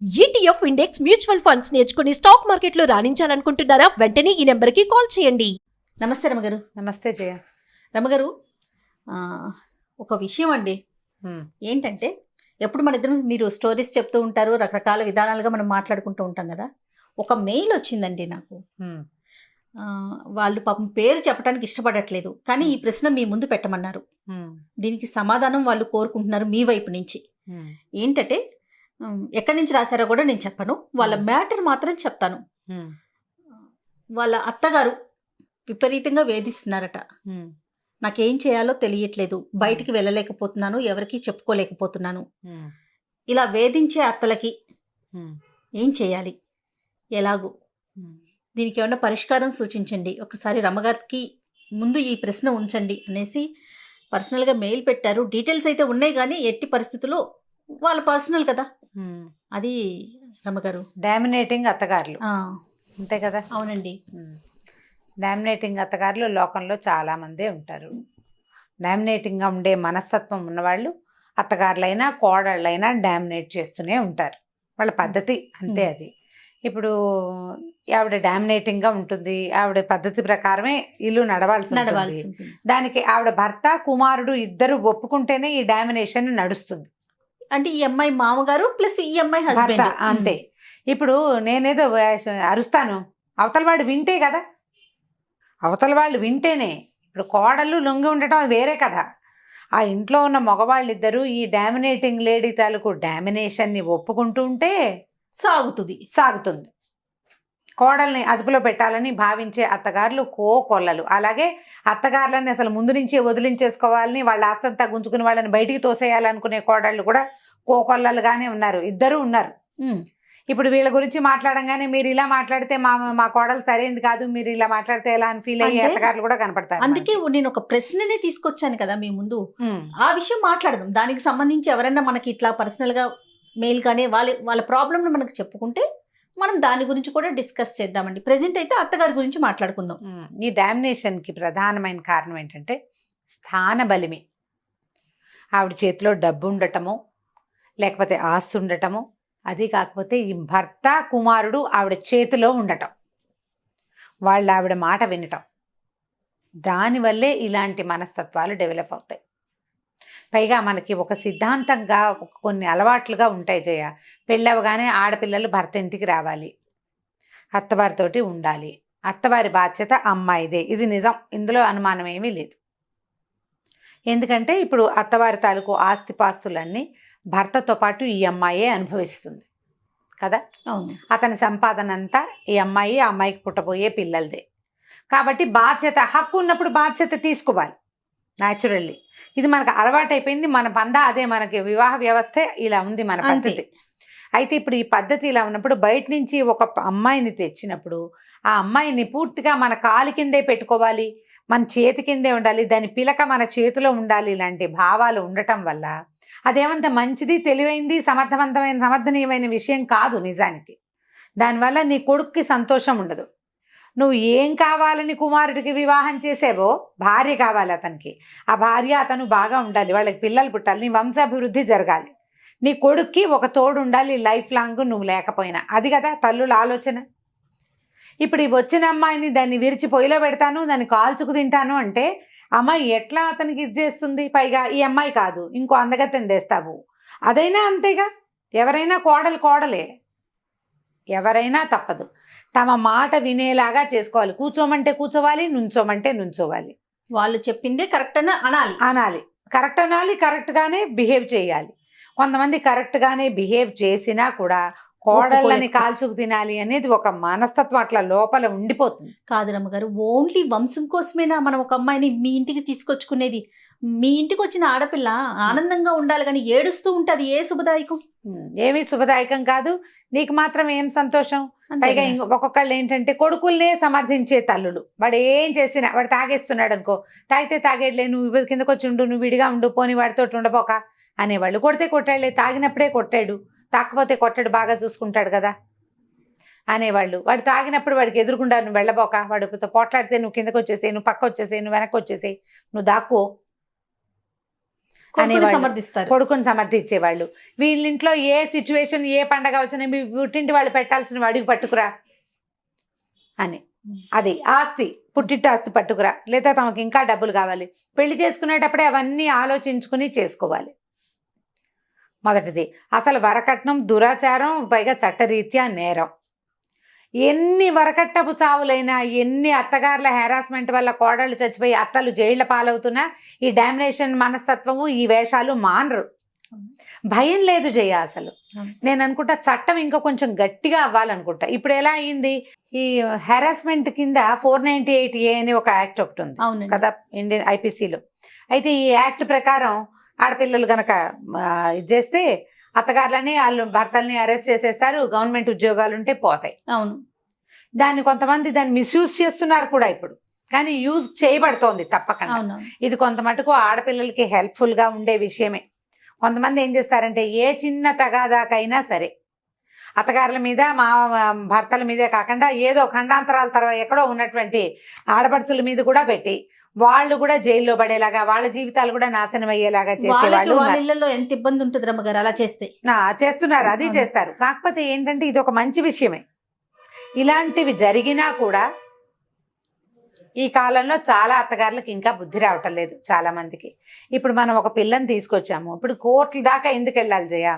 ETF index mutual funds నేర్చుకుని stock మార్కెట్లో రాణించాలనుకుంటున్నారా? వెంటనే ఈ నెంబర్కి కాల్ చేయండి. నమస్తే రమగారు. నమస్తే జయ. రమగారు, ఒక విషయం అండి. ఏంటంటే ఎప్పుడు మన ఇద్దరం మీరు స్టోరీస్ చెప్తూ ఉంటారు, రకరకాల విధానాలుగా మనం మాట్లాడుకుంటూ ఉంటాం కదా. ఒక మెయిల్ వచ్చిందండి నాకు. వాళ్ళు పాపం పేరు చెప్పడానికి ఇష్టపడట్లేదు, కానీ ఈ ప్రశ్న మీ ముందు పెట్టమన్నారు. దీనికి సమాధానం వాళ్ళు కోరుకుంటున్నారు మీ వైపు నుంచి. ఏంటంటే ఎక్కడి నుంచి రాశారో కూడా నేను చెప్పను, వాళ్ళ మ్యాటర్ మాత్రం చెప్తాను. వాళ్ళ అత్తగారు విపరీతంగా వేధిస్తున్నారట. నాకేం చేయాలో తెలియట్లేదు, బయటికి వెళ్ళలేకపోతున్నాను, ఎవరికి చెప్పుకోలేకపోతున్నాను. ఇలా వేధించే అత్తలకి ఏం చేయాలి, ఎలాగూ దీనికి ఏమన్నా పరిష్కారం సూచించండి, ఒకసారి రమ్మగారికి ముందు ఈ ప్రశ్న ఉంచండి అనేసి పర్సనల్గా మెయిల్ పెట్టారు. డీటెయిల్స్ అయితే ఉన్నాయి, కానీ ఎట్టి పరిస్థితుల్లో వాళ్ళ పర్సనల్ కదా అది. రమ్మగారు డామినేటింగ్ అత్తగారులు, అంతే కదా? అవునండి. డామినేటింగ్ అత్తగారులు లోకంలో చాలామందే ఉంటారు. డామినేటింగ్గా ఉండే మనస్తత్వం ఉన్నవాళ్ళు అత్తగారులైనా కోడళ్ళైనా డామినేట్ చేస్తూనే ఉంటారు. వాళ్ళ పద్ధతి అంతే అది. ఇప్పుడు ఆవిడ డామినేటింగ్గా ఉంటుంది, ఆవిడ పద్ధతి ప్రకారమే ఇల్లు నడవాల్సి ఉంటుంది. దానికి ఆవిడ భర్త కుమారుడు ఇద్దరు ఒప్పుకుంటేనే ఈ డామినేషన్ నడుస్తుంది. అంటే ఈ అమ్మాయి మామగారు ప్లస్ ఈ అమ్మాయి హస్బెండ్, అంతే. ఇప్పుడు నేనేదో అరుస్తాను, అవతల వాడు వింటే కదా, అవతల వాళ్ళు వింటేనే. ఇప్పుడు కోడళ్ళు లొంగి ఉండటం వేరే కదా. ఆ ఇంట్లో ఉన్న మగవాళ్ళిద్దరూ ఈ డామినేటింగ్ లేడీ తాలూకు డామినేషన్ని ఒప్పుకుంటూ ఉంటే సాగుతుంది. కోడల్ని అదుపులో పెట్టాలని భావించే అత్తగారులు కోకొల్లలు. అలాగే అత్తగారులని అసలు ముందు నుంచే వదిలించేసుకోవాలని, వాళ్ళ ఆస్తంతా గుంజుకుని వాళ్ళని బయటికి తోసేయాలనుకునే కోడళ్ళు కూడా కోకొల్లలుగానే ఉన్నారు, ఇద్దరు ఉన్నారు. ఇప్పుడు వీళ్ళ గురించి మాట్లాడంగానే మీరు ఇలా మాట్లాడితే మా కోడలు సరైనది కాదు, మీరు ఇలా మాట్లాడితే ఎలా అని ఫీల్ అయ్యే అత్తగారులు కూడా కనపడతారు. అందుకే నేను ఒక ప్రశ్ననే తీసుకొచ్చాను కదా మీ ముందు, ఆ విషయం మాట్లాడదాం. దానికి సంబంధించి ఎవరైనా మనకి ఇట్లా పర్సనల్ గా మెయిల్ కానీ వాళ్ళ ప్రాబ్లమ్ మనకు చెప్పుకుంటే మనం దాని గురించి కూడా డిస్కస్ చేద్దామండి. ప్రెజెంట్ అయితే అత్తగారి గురించి మాట్లాడుకుందాం. ఈ డామినేషన్కి ప్రధానమైన కారణం ఏంటంటే స్థాన బలిమి. ఆవిడ చేతిలో డబ్బు ఉండటము, లేకపోతే ఆస్తి ఉండటము, అది కాకపోతే ఈ భర్త కుమారుడు ఆవిడ చేతిలో ఉండటం, వాళ్ళు ఆవిడ మాట వినటం, దానివల్లే ఇలాంటి మనస్తత్వాలు డెవలప్ అవుతాయి. పైగా మనకి ఒక సిద్ధాంతంగా కొన్ని అలవాట్లుగా ఉంటాయి జయ. పెళ్ళవగానే ఆడపిల్లలు భర్త ఇంటికి రావాలి, అత్తవారితోటి ఉండాలి, అత్తవారి బాధ్యత అమ్మాయిదే. ఇది నిజం, ఇందులో అనుమానం ఏమీ లేదు. ఎందుకంటే ఇప్పుడు అత్తవారి తాలూకు ఆస్తిపాస్తులన్నీ భర్తతో పాటు ఈ అమ్మాయే అనుభవిస్తుంది కదా. అతని సంపాదన అంతా ఈ అమ్మాయి, ఆ అమ్మాయికి పుట్టబోయే పిల్లలదే. కాబట్టి బాధ్యత, హక్కు ఉన్నప్పుడు బాధ్యత తీసుకోవాలి న్యాచురల్లీ. ఇది మనకు అలవాటైపోయింది, మన పందా అదే, మనకి వివాహ వ్యవస్థే ఇలా ఉంది, మన పద్ధతి. అయితే ఇప్పుడు ఈ పద్ధతి ఇలా ఉన్నప్పుడు బయట నుంచి ఒక అమ్మాయిని తెచ్చినప్పుడు ఆ అమ్మాయిని పూర్తిగా మన కాలు కిందే పెట్టుకోవాలి, మన చేతి కిందే ఉండాలి, దాని పిలక మన చేతిలో ఉండాలి, ఇలాంటి భావాలు ఉండటం వల్ల అదేమంత మంచిది, తెలివైంది, సమర్థనీయమైన విషయం కాదు నిజానికి. దానివల్ల నీ కొడుక్కి సంతోషం ఉండదు. నువ్వు ఏం కావాలని కుమారుడికి వివాహం చేసేవో, భార్య కావాలి అతనికి, ఆ భార్య అతను బాగా ఉండాలి, వాళ్ళకి పిల్లలు పుట్టాలి, నీ వంశాభివృద్ధి జరగాలి, నీ కొడుక్కి ఒక తోడు ఉండాలి లైఫ్ లాంగ్ నువ్వు లేకపోయినా. అది కదా తల్లుల ఆలోచన. ఇప్పుడు ఈ వచ్చిన అమ్మాయిని దాన్ని విరిచి పొయ్యిలో పెడతాను, దాన్ని కాల్చుకు తింటాను అంటే అమ్మాయి ఎట్లా అతనికి ఇది చేస్తుంది? పైగా ఈ అమ్మాయి కాదు, ఇంకో అందగత్తెని తెస్తావు, అదైనా అంతేగా. ఎవరైనా కోడలే, ఎవరైనా తప్పదు, తమ మాట వినేలాగా చేసుకోవాలి. కూర్చోమంటే కూర్చోవాలి, నుంచోమంటే నుంచోవాలి, వాళ్ళు చెప్పిందే కరెక్ట్ అని అనాలి, కరెక్ట్ అనాలి, కరెక్ట్గానే బిహేవ్ చేయాలి. కొంతమంది కరెక్ట్గానే బిహేవ్ చేసినా కూడా కోడళ్ళని కాల్చుకు తినాలి అనేది ఒక మనస్తత్వం అట్లా లోపల ఉండిపోతుంది. కాదు రమ్మగారు, ఓన్లీ వంశం కోసమేనా మనం ఒక అమ్మాయిని మీ ఇంటికి తీసుకొచ్చుకునేది? మీ ఇంటికి వచ్చిన ఆడపిల్ల ఆనందంగా ఉండాలి, కానీ ఏడుస్తూ ఉంటుంది, ఏ శుభదాయకం? ఏమీ శుభదాయకం కాదు. నీకు మాత్రం ఏం సంతోషం? పైగా ఒక్కొక్కళ్ళు ఏంటంటే కొడుకుల్నే సమర్థించే తల్లులు. వాడు ఏం చేసినా, వాడు తాగేస్తున్నాడు అనుకో, తాగితే తాగేట్లే, నువ్వు కిందకు వచ్చి ఉండు, నువ్వు విడిగా ఉండు, పోని వాడితో ఉండబోక అనేవాళ్ళు. కొడితే కొట్టాడులే, తాగినప్పుడే కొట్టాడు, తాకపోతే కొట్టాడు, బాగా చూసుకుంటాడు కదా అనేవాళ్ళు. వాడు తాగినప్పుడు వాడికి ఎదురుకుండా నువ్వు వెళ్ళబోక, వాడితో పోట్లాడితే నువ్వు కిందకు వచ్చేసే, నువ్వు పక్క వచ్చేసే, నువ్వు వెనక్కి వచ్చేసే, నువ్వు దాక్కో అనేవాళ్ళు. సమర్థిస్తారు. కొడుకుని సమర్థించేవాళ్ళు. వీళ్ళింట్లో ఏ సిచ్యువేషన్ ఏ పండగ వచ్చినా మీ పుట్టింటి వాళ్ళు పెట్టాల్సిన అడిగి పట్టుకురా అని. అది ఆస్తి, పుట్టింటి ఆస్తి పట్టుకురా, లేదా తమకు ఇంకా డబ్బులు కావాలి. పెళ్లి చేసుకునేటప్పుడే అవన్నీ ఆలోచించుకుని చేసుకోవాలి. మొదటిది అసలు వరకట్నం దురాచారం, పైగా చట్టరీత్యా నేరం. ఎన్ని వరకట్నపు చావులైనా, ఎన్ని అత్తగారుల హెరాస్మెంట్ వల్ల కోడళ్ళు చచ్చిపోయి అత్తలు జైళ్ల పాలవుతున్నా ఈ డామినేషన్ మనస్తత్వము, ఈ వేషాలు మానరు. భయం లేదు జయ. అసలు నేను అనుకుంటా చట్టం ఇంకా కొంచెం గట్టిగా అవ్వాలనుకుంటా. ఇప్పుడు ఎలా అయింది, ఈ హెరాస్మెంట్ కింద 498A అని ఒక యాక్ట్ ఒకటి ఉంది కదా ఇండియన్ ఐపీసీలో. అయితే ఈ యాక్ట్ ప్రకారం ఆడపిల్లలు గనక ఇది చేస్తే అత్తగారులని వాళ్ళు భర్తల్ని అరెస్ట్ చేసేస్తారు, గవర్నమెంట్ ఉద్యోగాలు ఉంటే పోతాయి. అవును. దాన్ని కొంతమంది దాన్ని మిస్యూజ్ చేస్తున్నారు కూడా ఇప్పుడు, కానీ యూజ్ చేయబడుతోంది తప్పకుండా. ఇది కొంత మటుకు ఆడపిల్లలకి హెల్ప్ఫుల్ గా ఉండే విషయమే. కొంతమంది ఏం చేస్తారంటే ఏ చిన్న తగాదాకైనా సరే అత్తగారుల మీద మా భర్తల మీదే కాకుండా ఏదో ఖండాంతరాల తర్వాత ఎక్కడో ఉన్నటువంటి ఆడపడుచుల మీద కూడా పెట్టి వాళ్ళు కూడా జైల్లో పడేలాగా, వాళ్ళ జీవితాలు కూడా నాశనం అయ్యేలాగా చేసేవాళ్ళు. వాళ్ళ ఎంత ఇబ్బంది ఉంటుంది రమ్మగారు అలా చేస్తే. చేస్తున్నారు, అది చేస్తారు. కాకపోతే ఏంటంటే ఇది ఒక మంచి విషయమే. ఇలాంటివి జరిగినా కూడా ఈ కాలంలో చాలా అత్తగారులకు ఇంకా బుద్ధి రావటం లేదు చాలా మందికి. ఇప్పుడు మనం ఒక పిల్లని తీసుకొచ్చాము, ఇప్పుడు కోర్టుల దాకా ఎందుకు వెళ్ళాలి జయ?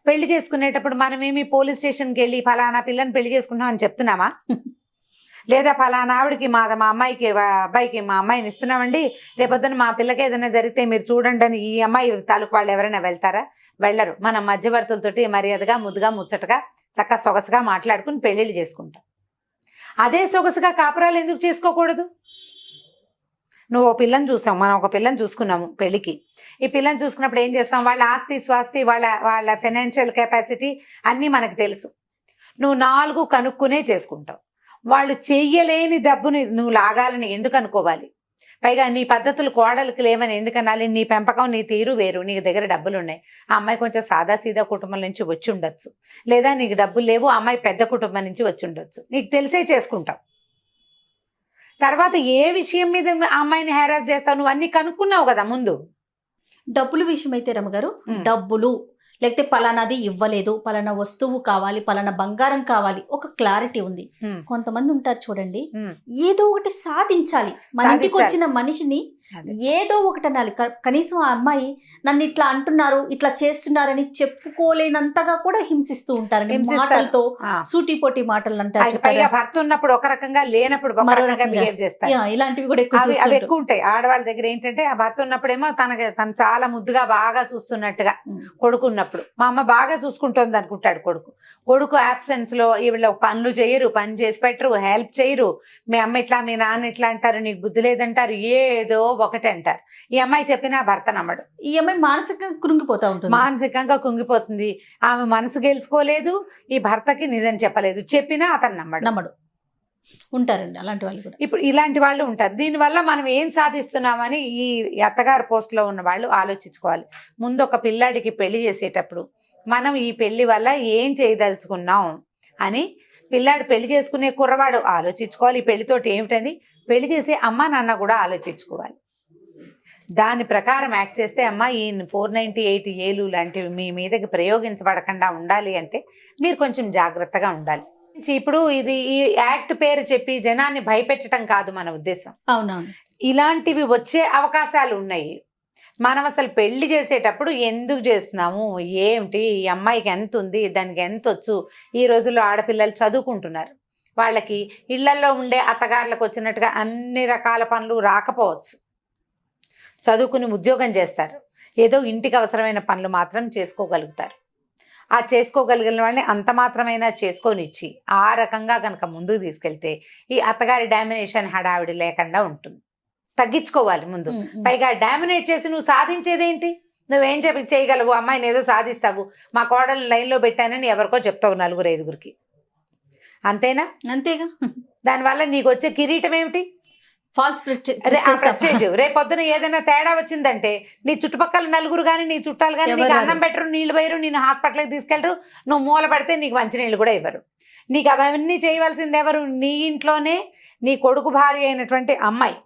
పెళ్లి చేసుకునేటప్పుడు మనమేమి పోలీస్ స్టేషన్కి వెళ్ళి ఫలానా పిల్లని పెళ్లి చేసుకుంటాం అని చెప్తున్నామా? లేదా ఫలానా ఆవిడకి మా అమ్మాయికి అబ్బాయికి మా అమ్మాయిని ఇస్తున్నామండి, రేపొద్దున మా పిల్లకి ఏదైనా జరిగితే మీరు చూడండి అని ఈ అమ్మాయి తాలూకు వాళ్ళు ఎవరైనా వెళ్తారా? వెళ్ళరు. మనం మధ్యవర్తులతోటి మర్యాదగా ముద్దుగా ముచ్చటగా చక్కగా సొగసుగా మాట్లాడుకుని పెళ్లిళ్ళు చేసుకుంటాం. అదే సొగసుగా కాపురాలు ఎందుకు చేసుకోకూడదు? నువ్వు ఓ పిల్లని చూసావు, మనం ఒక పిల్లని చూసుకున్నాము పెళ్లికి. ఈ పిల్లని చూసుకున్నప్పుడు ఏం చేస్తాం? వాళ్ళ ఆస్తి స్వాస్తి, వాళ్ళ ఫైనాన్షియల్ కెపాసిటీ అన్నీ మనకు తెలుసు. నువ్వు 4 కనుక్కునే చేసుకుంటావు. వాళ్ళు చెయ్యలేని డబ్బుని నువ్వు లాగాలని ఎందుకు అనుకోవాలి? పైగా నీ పద్ధతులు కోడలికి లేవని ఎందుకనాలి? నీ పెంపకం, నీ తీరు వేరు. నీకు దగ్గర డబ్బులు ఉన్నాయి. ఆ అమ్మాయి కొంచెం సాదాసీదా కుటుంబం నుంచి వచ్చి ఉండొచ్చు, లేదా నీకు డబ్బులు లేవు, ఆ అమ్మాయి పెద్ద కుటుంబం నుంచి వచ్చి ఉండొచ్చు. నీకు తెలిసే చేసుకుంటావు. తర్వాత ఏ విషయం మీద ఆ అమ్మాయిని హెరాస్ చేస్తావు? నువ్వు అన్ని కనుక్కున్నావు కదా ముందు. డబ్బుల విషయం అయితే రమ్మగారు, డబ్బులు లేకపోతే పలానాది ఇవ్వలేదు, పలానా వస్తువు కావాలి, పలానా బంగారం కావాలి, ఒక క్లారిటీ ఉంది. కొంతమంది ఉంటారు చూడండి, ఏదో ఒకటి సాధించాలి. మన ఇంటికి వచ్చిన మనిషిని ఏదో ఒకటి అనాలి. కనీసం ఆ అమ్మాయి నన్ను ఇట్లా అంటున్నారు, ఇట్లా చేస్తున్నారని చెప్పుకోలేనంతగా కూడా హింసిస్తూ ఉంటారు. మాటలతో సూటిపోటి మాటలు అంటారు. భర్త ఉన్నప్పుడు ఒక రకంగా, లేనప్పుడు మరో రకంగా బిహేవ్ చేస్తారు. ఇలాంటివి కూడా అవి ఎక్కువ ఉంటాయి ఆడవాళ్ళ దగ్గర. ఏంటంటే ఆ భర్త ఉన్నప్పుడేమో తను చాలా ముద్దుగా బాగా చూస్తున్నట్టుగా, కొడుకున్నప్పుడు మా అమ్మ బాగా చూసుకుంటోంది అనుకుంటాడు కొడుకు అబ్సెన్స్ లో వీళ్ళు పనులు చేయరు, పని చేసి పెట్టరు, హెల్ప్ చేయరు. మీ అమ్మ ఇట్లా, మీ నాన్న ఇట్లా అంటారు, నీకు బుద్ధి లేదంటారు, ఏదో ఒకటి అంటారు. ఈ అమ్మాయి చెప్పినా భర్త నమ్మడు. ఈ అమ్మాయి మానసికంగా కృంగిపోతా ఉంటుంది. మానసికంగా కుంగిపోతుంది. ఆమె మనసు గెలుచుకోలేదు, ఈ భర్తకి నిజం చెప్పలేదు, చెప్పినా అతను నమ్మడు. ఉంటారండి అలాంటి వాళ్ళు కూడా. ఇప్పుడు ఇలాంటి వాళ్ళు ఉంటారు. దీనివల్ల మనం ఏం సాధిస్తున్నామని ఈ అత్తగారు పోస్ట్లో ఉన్న వాళ్ళు ఆలోచించుకోవాలి. ముందు ఒక పిల్లాడికి పెళ్లి చేసేటప్పుడు మనం ఈ పెళ్లి వల్ల ఏం చేయదలుచుకున్నాం అని పిల్లాడు పెళ్లి చేసుకునే కుర్రవాడు ఆలోచించుకోవాలి. ఈ పెళ్లితోటి ఏమిటని పెళ్లి చేసే అమ్మ నాన్న కూడా ఆలోచించుకోవాలి. దాని ప్రకారం యాక్ట్ చేస్తే అమ్మ ఈ 498A లాంటివి మీ మీదకి ప్రయోగించబడకుండా ఉండాలి అంటే మీరు కొంచెం జాగ్రత్తగా ఉండాలి. ఇప్పుడు ఇది ఈ యాక్ట్ పేరు చెప్పి జనాన్ని భయపెట్టడం కాదు మన ఉద్దేశం. అవునవును, ఇలాంటివి వచ్చే అవకాశాలు ఉన్నాయి. మనం అసలు పెళ్లి చేసేటప్పుడు ఎందుకు చేస్తున్నాము, ఏమిటి, ఈ అమ్మాయికి ఎంత ఉంది, దానికి ఎంత వచ్చు. ఈ రోజుల్లో ఆడపిల్లలు చదువుకుంటున్నారు, వాళ్ళకి ఇళ్లల్లో ఉండే అత్తగారులకు వచ్చినట్టుగా అన్ని రకాల పనులు రాకపోవచ్చు. చదువుకుని ఉద్యోగం చేస్తారు, ఏదో ఇంటికి అవసరమైన పనులు మాత్రం చేసుకోగలుగుతారు. ఆ చేసుకోగలిగిన వాళ్ళని అంత మాత్రమైనా చేసుకొనిచ్చి ఆ రకంగా కనుక ముందుకు తీసుకెళ్తే ఈ అత్తగారి డామినేషన్ హడావిడి లేకుండా ఉంటుంది. తగ్గించుకోవాలి ముందు. పైగా డామినేట్ చేసి నువ్వు సాధించేదేంటి? నువ్వేం చేయగలవు? అమ్మాయిని ఏదో సాధిస్తావు, మా కోడలు లైన్లో పెట్టానని ఎవరికో చెప్తావు 4-5 అంతేనా? అంతేగా. దానివల్ల నీకు వచ్చే కిరీటం ఏమిటి? False prestige. రేపొద్దున ఏదైనా తేడా వచ్చిందంటే నీ చుట్టుపక్కల నలుగురు కానీ, నీ చుట్టాలు కానీ నీకు అన్నం పెట్టరు, నీళ్ళు పోయరు, నేను హాస్పిటల్కి తీసుకెళ్ళరు, నువ్వు మూల పడితే నీకు మంచినీళ్ళు కూడా ఇవ్వరు. నీకు అవన్నీ చేయవలసింది ఎవరు? నీ ఇంట్లోనే నీ కొడుకు భార్య అయినటువంటి అమ్మాయి.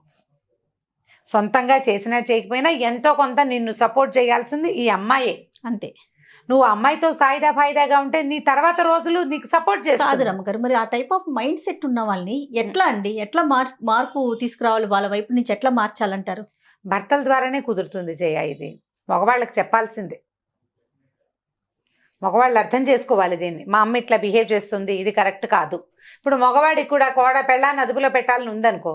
సొంతంగా చేసినా చేయకపోయినా ఎంతో కొంత నిన్ను సపోర్ట్ చేయాల్సింది ఈ అమ్మాయే. అంతే. నువ్వు అమ్మాయితో సాయిదా ఫాయిదాగా ఉంటే నీ తర్వాత రోజులు నీకు సపోర్ట్ కాదు చేస్తుంది. రమ్మగారు, మరి ఆ టైప్ ఆఫ్ మైండ్ సెట్ ఉన్న వాళ్ళని ఎట్లా అండి, ఎట్లా మార్పు తీసుకురావాలి, వాళ్ళ వైపు నుంచి ఎట్లా మార్చాలంటారు? భర్తల ద్వారానే కుదురుతుంది జయ. ఇది మగవాళ్ళకి చెప్పాల్సిందే. మగవాళ్ళు అర్థం చేసుకోవాలి దీన్ని. మా అమ్మ ఇట్లా బిహేవ్ చేస్తుంది, ఇది కరెక్ట్ కాదు. ఇప్పుడు మగవాడికి కూడా పెళ్ళాన్ని అదుపులో పెట్టాలని ఉందనుకో,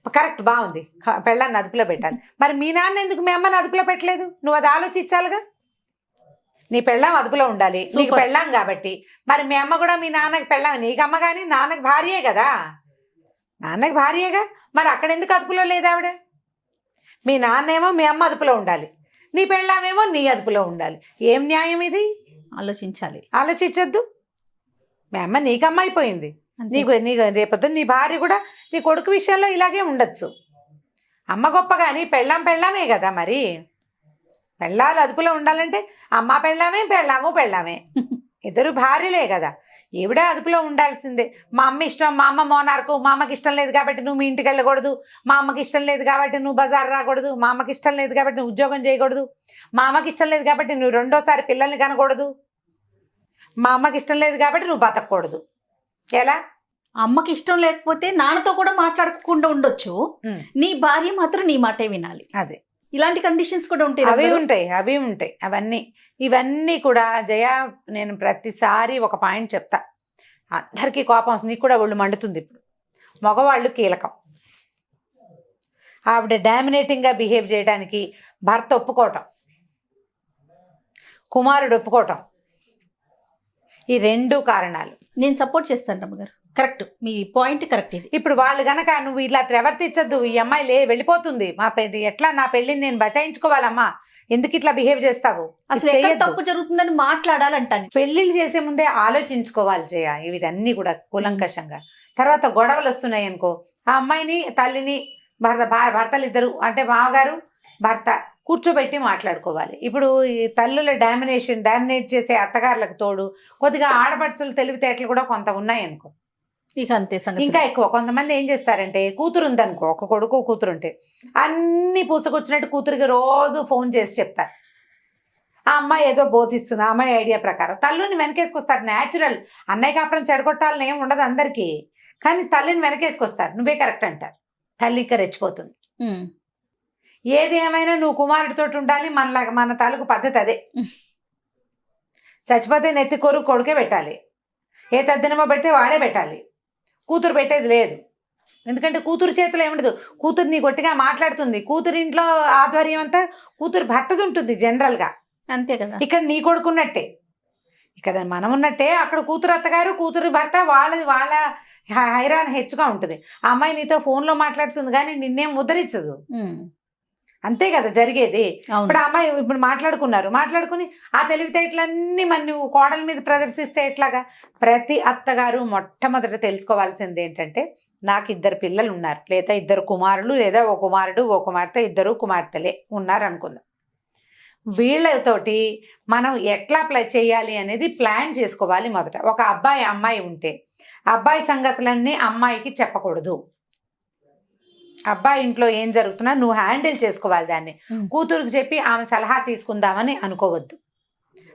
కరెక్ట్, బాగుంది, పెళ్ళాన్ని అదుపులో పెట్టాలి. మరి మీ నాన్న ఎందుకు మీ అమ్మని అదుపులో పెట్టలేదు? నువ్వు అది ఆలోచించాలిగా. నీ పెళ్ళాం అదుపులో ఉండాలి, నీకు పెళ్ళాం కాబట్టి. మరి మీ అమ్మ కూడా మీ నాన్నకి పెళ్ళాం, నీకు అమ్మ కానీ నాన్నకి భార్యే కదా, నాన్నకి భార్యేగా. మరి అక్కడ ఎందుకు అదుపులో లేదు ఆవిడ? మీ నాన్నేమో మీ అమ్మ అదుపులో ఉండాలి, నీ పెళ్ళామేమో నీ అదుపులో ఉండాలి. ఏం న్యాయం ఇది? ఆలోచించాలి. ఆలోచించద్దు. మీ అమ్మ నీకు అమ్మ అయిపోయింది, నీకు రేపొద్దున నీ భార్య కూడా నీ కొడుకు విషయంలో ఇలాగే ఉండొచ్చు. అమ్మ గొప్ప కానీ పెళ్ళామే కదా. మరి పెళ్ళాలు అదుపులో ఉండాలంటే అమ్మ పెళ్ళామే, పెళ్ళామే ఇద్దరు భార్యలే కదా. ఈవిడ అదుపులో ఉండాల్సిందే. మా అమ్మ ఇష్టం, మా అమ్మ మోనార్కు, మా అమ్మకి ఇష్టం లేదు కాబట్టి నువ్వు మీ ఇంటికి వెళ్ళకూడదు, మా అమ్మకి ఇష్టం లేదు కాబట్టి నువ్వు బజార్ రాకూడదు, మా అమ్మకి ఇష్టం లేదు కాబట్టి నువ్వు ఉద్యోగం చేయకూడదు, మా అమ్మకి ఇష్టం లేదు కాబట్టి నువ్వు రెండోసారి పిల్లల్ని కనకూడదు, మా అమ్మకి ఇష్టం లేదు కాబట్టి నువ్వు బతకూడదు. ఎలా? అమ్మకి ఇష్టం లేకపోతే నాన్నతో కూడా మాట్లాడకుండా ఉండొచ్చు, నీ భార్య మాత్రం నీ మాటే వినాలి. అదే, ఇలాంటి కండిషన్స్ కూడా ఉంటాయి. అవి ఉంటాయి. ఇవన్నీ కూడా జయ, నేను ప్రతిసారి ఒక పాయింట్ చెప్తా, అందరికీ కోపం వస్తుంది, నీకు కూడా ఒళ్ళు మండుతుంది. ఇప్పుడు మగవాళ్ళు కీలకం. ఆవిడ డామినేటింగ్గా బిహేవ్ చేయడానికి భర్త ఒప్పుకోవటం, కుమారుడు ఒప్పుకోవటం, ఈ రెండు కారణాలు. నేను సపోర్ట్ చేస్తాను రమ్మగారు, కరెక్ట్, మీ పాయింట్ కరెక్ట్. ఇది ఇప్పుడు వాళ్ళు గనక నువ్వు ఇలా ప్రవర్తించద్దు, ఈ అమ్మాయి వెళ్ళిపోతుంది, ఎట్లా నా పెళ్ళిని నేను బచాయించుకోవాలమ్మా, ఎందుకు ఇట్లా బిహేవ్ చేస్తావు, అసలు ఎక్కడ తప్పు జరుగుతుందని మాట్లాడాలంటాను. పెళ్లిళ్ళు చేసే ముందే ఆలోచించుకోవాలి జయ, ఇవన్నీ కూడా కూలంకషంగా. తర్వాత గొడవలు వస్తున్నాయి అనుకో, ఆ అమ్మాయిని తల్లిని భర్తలు ఇద్దరు అంటే మామగారు భర్త కూర్చోబెట్టి మాట్లాడుకోవాలి. ఇప్పుడు ఈ తల్లుల డామినేట్ చేసే అత్తగారులకు తోడు కొద్దిగా ఆడపడుచులు తెలివితేటలు కూడా కొంత ఉన్నాయి అనుకో, ఇక అంతే సంగతి. ఇంకా ఎక్కువ కొంతమంది ఏం చేస్తారంటే, కూతురు ఉందనుకో, ఒక కొడుకు కూతురు ఉంటే అన్ని పూసకొచ్చినట్టు కూతురికి రోజు ఫోన్ చేసి చెప్తారు. ఆ అమ్మాయి ఏదో బోధిస్తుంది, ఆ అమ్మాయి ఐడియా ప్రకారం తల్లిని వెనకేసుకొస్తారు. న్యాచురల్, అన్నయ్య కాపురం చెడగొట్టాలని ఏం ఉండదు అందరికీ, కానీ తల్లిని వెనకేసుకొస్తారు. నువ్వే కరెక్ట్ అంటారు, తల్లి ఇంకా రెచ్చిపోతుంది. ఏది ఏమైనా నువ్వు కుమారుడితోటి ఉండాలి, మన తాలూకు పద్ధతి అదే. చచ్చిపోతే నెత్తి కొరుకు కొడుకే పెట్టాలి, ఏ తద్దినమో పెడితే వాడే పెట్టాలి, కూతురు పెట్టేది లేదు. ఎందుకంటే కూతురు చేతిలో ఏముండదు, కూతురు నీ గట్టిగా మాట్లాడుతుంది, కూతురు ఇంట్లో ఆధ్వర్యం అంతా కూతురు భర్తది ఉంటుంది జనరల్గా, అంతే కదా. ఇక్కడ నీ కొడుకున్నట్టే, ఇక్కడ మనం ఉన్నట్టే అక్కడ కూతురు అత్తగారు కూతురు భర్త వాళ్ళ హైరాన్ హెచ్చుగా ఉంటుంది. ఆ అమ్మాయి నీతో ఫోన్లో మాట్లాడుతుంది కానీ నిన్నేం ముద్రించదు, అంతే కదా జరిగేది. ఇప్పుడు అమ్మాయి ఇప్పుడు మాట్లాడుకుని ఆ తెలివితేటలన్నీ మరి నువ్వు కోడల మీద ప్రదర్శిస్తే ఎట్లాగా? ప్రతి అత్తగారు మొట్టమొదట తెలుసుకోవాల్సింది ఏంటంటే, నాకు 2 పిల్లలు ఉన్నారు, లేదా 2 కుమారులు, లేదా ఓ కుమారుడు ఓ కుమార్తె, 2 కుమార్తెలే ఉన్నారు అనుకుందాం. వీళ్ళతోటి మనం ఎట్లా చేయాలి అనేది ప్లాన్ చేసుకోవాలి మొదట. ఒక అమ్మాయి ఉంటే అబ్బాయి సంగతులన్నీ అమ్మాయికి చెప్పకూడదు. అబ్బాయి ఇంట్లో ఏం జరుగుతున్నా నువ్వు హ్యాండిల్ చేసుకోవాలి దాన్ని. కూతురుకి చెప్పి ఆమె సలహా తీసుకుందామని అనుకోవద్దు.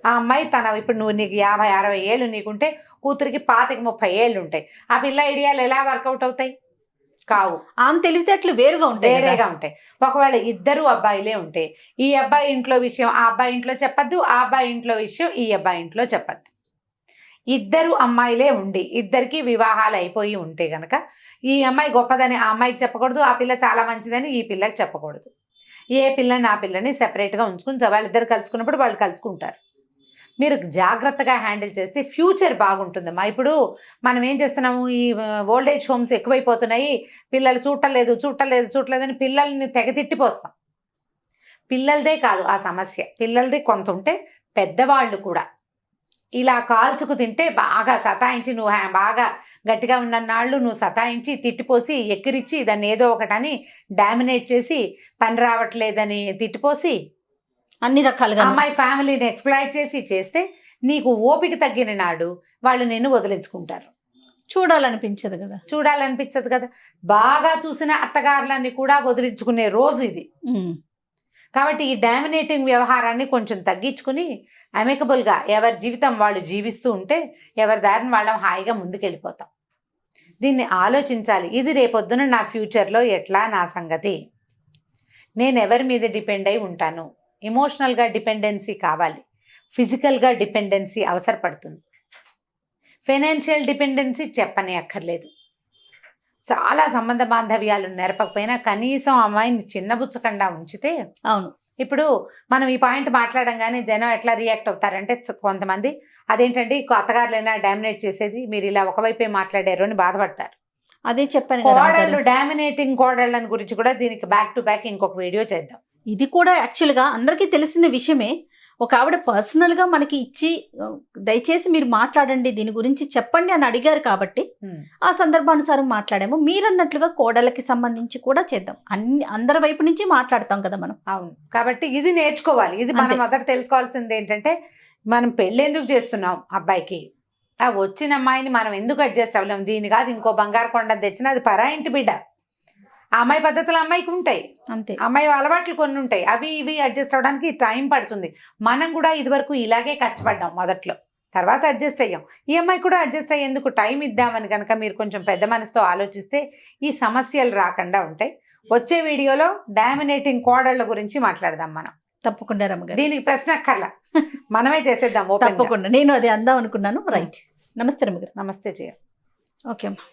ఆ అమ్మాయి ఇప్పుడు నీకు 50-60 ఏళ్ళు నీకుంటే కూతురికి 25-30 ఏళ్ళు ఉంటాయి. ఆ పిల్ల ఐడియాలు ఎలా వర్కౌట్ అవుతాయి? కావు. ఆమె తెలివితేటలు వేరుగా ఉంటాయి. ఒకవేళ 2 అబ్బాయిలే ఉంటే ఈ అబ్బాయి ఇంట్లో విషయం ఆ అబ్బాయి ఇంట్లో చెప్పద్దు, ఆ అబ్బాయి ఇంట్లో విషయం ఈ అబ్బాయి ఇంట్లో చెప్పద్దు. 2 అమ్మాయిలే ఉండి 2కి వివాహాలు అయిపోయి ఉంటే గనక ఈ అమ్మాయి గొప్పదని ఆ అమ్మాయికి చెప్పకూడదు, ఆ పిల్ల చాలా మంచిదని ఈ పిల్లకి చెప్పకూడదు. ఏ పిల్లని ఆ పిల్లని సెపరేట్గా ఉంచుకుని వాళ్ళిద్దరు కలుసుకున్నప్పుడు వాళ్ళు కలుసుకుంటారు. మీరు జాగ్రత్తగా హ్యాండిల్ చేస్తే ఫ్యూచర్ బాగుంటుందమ్మా. ఇప్పుడు మనం ఏం చేస్తున్నాము, ఈ ఓల్డేజ్ హోమ్స్ ఎక్కువైపోతున్నాయి, పిల్లలు చూడలేదని పిల్లల్ని తెగ తిట్టిపోస్తాం. పిల్లలదే కాదు ఆ సమస్య, పిల్లలది కొంత ఉంటే పెద్దవాళ్ళు కూడా ఇలా కాల్చుకు తింటే బాగా సతాయించి, నువ్వు బాగా గట్టిగా ఉన్నన్నాళ్ళు నువ్వు సతాయించి తిట్టిపోసి ఎక్కిరిచ్చి దాన్ని ఏదో ఒకటని డామినేట్ చేసి పని రావట్లేదని తిట్టిపోసి అన్ని రకాలుగా అమ్మాయి ఫ్యామిలీని ఎక్స్ప్లాయిట్ చేస్తే నీకు ఓపిక తగ్గిన నాడు వాళ్ళు నిన్ను వదిలించుకుంటారు. చూడాలనిపించదు కదా. చూడాలనిపించదు కదా. బాగా చూసిన అత్తగారులన్నీ కూడా వదిలించుకునే రోజు ఇది. కాబట్టి ఈ డామినేటింగ్ వ్యవహారాన్ని కొంచెం తగ్గించుకుని అమికబుల్గా ఎవరి జీవితం వాళ్ళు జీవిస్తూ ఉంటే ఎవరి దారిని వాళ్ళం హాయిగా ముందుకెళ్ళిపోతాం. దీన్ని ఆలోచించాలి. ఇది రేపొద్దున నా ఫ్యూచర్లో ఎట్లా నా సంగతి, నేను ఎవరి మీద డిపెండ్ అయి ఉంటాను. ఎమోషనల్గా డిపెండెన్సీ కావాలి, ఫిజికల్గా డిపెండెన్సీ అవసరపడుతుంది, ఫైనాన్షియల్ డిపెండెన్సీ చెప్పనే అక్కర్లేదు. చాలా సంబంధ బాంధవ్యాలు నెరపకపోయినా కనీసం అమ్మాయిని చిన్నబుచ్చకుండా ఉంచితే. అవును, ఇప్పుడు మనం ఈ పాయింట్ మాట్లాడంగానే జనం ఎట్లా రియాక్ట్ అవుతారంటే కొంతమంది అదేంటండి అత్తగారులైనా డామినేట్ చేసేది, మీరు ఇలా ఒకవైపే మాట్లాడారు అని బాధపడతారు. అదే చెప్పాను. కోడళ్ళు డామినేటింగ్ కోడళ్ళని గురించి కూడా దీనికి బ్యాక్ టు బ్యాక్ ఇంకొక వీడియో చేద్దాం. ఇది కూడా యాక్చువల్గా అందరికీ తెలిసిన విషయమే. ఒక ఆవిడ పర్సనల్గా మనకి ఇచ్చి దయచేసి మీరు మాట్లాడండి దీని గురించి చెప్పండి అని అడిగారు కాబట్టి ఆ సందర్భానుసారం మాట్లాడాము. మీరన్నట్లుగా కోడళ్ళకి సంబంధించి కూడా చేద్దాం. అందరి వైపు నుంచి మాట్లాడతాం కదా మనం. అవును, కాబట్టి ఇది నేర్చుకోవాలి. ఇది మనం మొదట తెలుసుకోవాల్సింది ఏంటంటే మనం పెళ్ళి ఎందుకు చేస్తున్నాం అబ్బాయికి, ఆ వచ్చిన అమ్మాయిని మనం ఎందుకు అడ్జస్ట్ అవ్వలేము. దీని కాదు ఇంకో బంగారు కొండ తెచ్చినా అది పరా ఇంటి బిడ్డ. ఆ అమ్మాయి పద్ధతులు అమ్మాయికి ఉంటాయి, అంతే. అమ్మాయి అలవాట్లు కొన్ని ఉంటాయి, అవి ఇవి అడ్జస్ట్ అవ్వడానికి టైం పడుతుంది. మనం కూడా ఇదివరకు ఇలాగే కష్టపడ్డాం మొదట్లో, తర్వాత అడ్జస్ట్ అయ్యాం. ఈ అమ్మాయి కూడా అడ్జస్ట్ అయ్యేందుకు టైం ఇద్దామని కనుక మీరు కొంచెం పెద్ద మనసుతో ఆలోచిస్తే ఈ సమస్యలు రాకుండా ఉంటాయి. వచ్చే వీడియోలో డామినేటింగ్ కోడళ్ళ గురించి మాట్లాడదాం మనం. తప్పకుండా రమ్మగారు, దీనికి ప్రశ్న అక్కర్లా, మనమే చేసేద్దాం. తప్పకుండా, నేను అదే అందాం అనుకున్నాను. రైట్, నమస్తే రమ్మగారు. నమస్తే జయ. ఓకే అమ్మా.